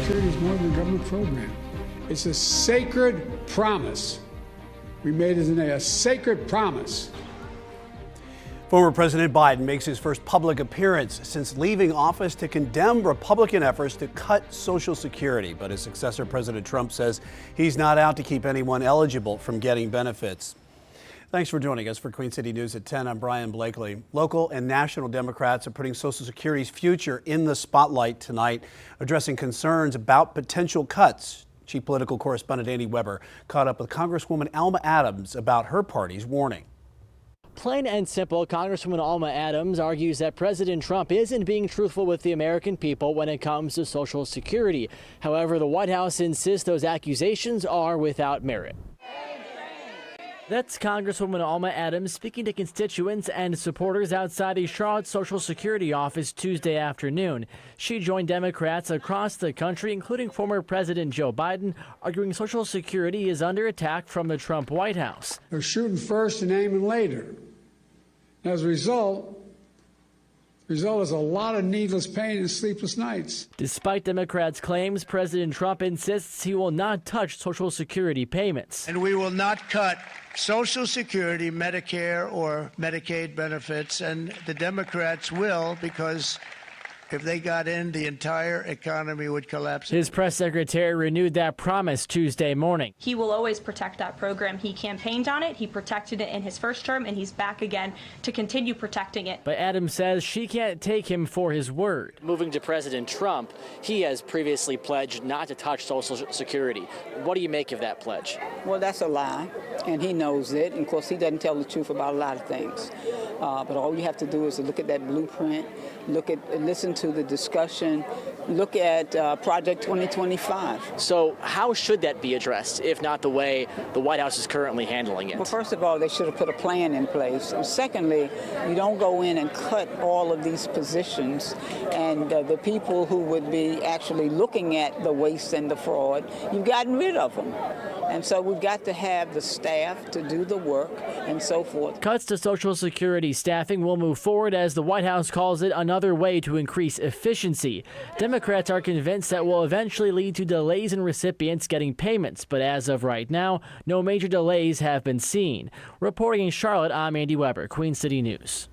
Security is more than a government program. It's a sacred promise. We made it today, a sacred promise. Former President Biden makes his first public appearance since leaving office to condemn Republican efforts to cut Social Security. But his successor, President Trump, says he's not out to keep anyone eligible from getting benefits. Thanks for joining us for Queen City News at 10. I'm Brian Blakely. Local and national Democrats are putting Social Security's future in the spotlight tonight, addressing concerns about potential cuts. Chief Political Correspondent Andy Weber caught up with Congresswoman Alma Adams about her party's warning. Plain and simple, Congresswoman Alma Adams argues that President Trump isn't being truthful with the American people when it comes to Social Security. However, the White House insists those accusations are without merit. That's Congresswoman Alma Adams speaking to constituents and supporters outside a Charlotte Social Security office Tuesday afternoon. She joined Democrats across the country, including former President Joe Biden, arguing Social Security is under attack from the Trump White House. They're shooting first and aiming later. As a result is a lot of needless pain and sleepless nights. Despite Democrats' claims, President Trump insists he will not touch Social Security payments. And we will not cut Social Security, Medicare, or Medicaid benefits, and the Democrats will, because if they got in, the entire economy would collapse. His press secretary renewed that promise Tuesday morning. He will always protect that program. He campaigned on it, he protected it in his first term, and he's back again to continue protecting it. But Adams says she can't take him for his word. Moving to President Trump, he has previously pledged not to touch Social Security. What do you make of that pledge? Well, that's a lie, and he knows it. And of course, he doesn't tell the truth about a lot of things. But all you have to do is to look at that blueprint, listen to the discussion, look at Project 2025. So how should that be addressed, if not the way the White House is currently handling it? Well, first of all, they should have put a plan in place. And secondly, you don't go in and cut all of these positions, and the people who would be actually looking at the waste and the fraud, you've gotten rid of them. And so we've got to have the staff to do the work and so forth. Cuts to Social Security staffing will move forward as the White House calls it another way to increase efficiency. Democrats are convinced that will eventually lead to delays in recipients getting payments, but as of right now, no major delays have been seen. Reporting in Charlotte, I'm Andy Weber, Queen City News.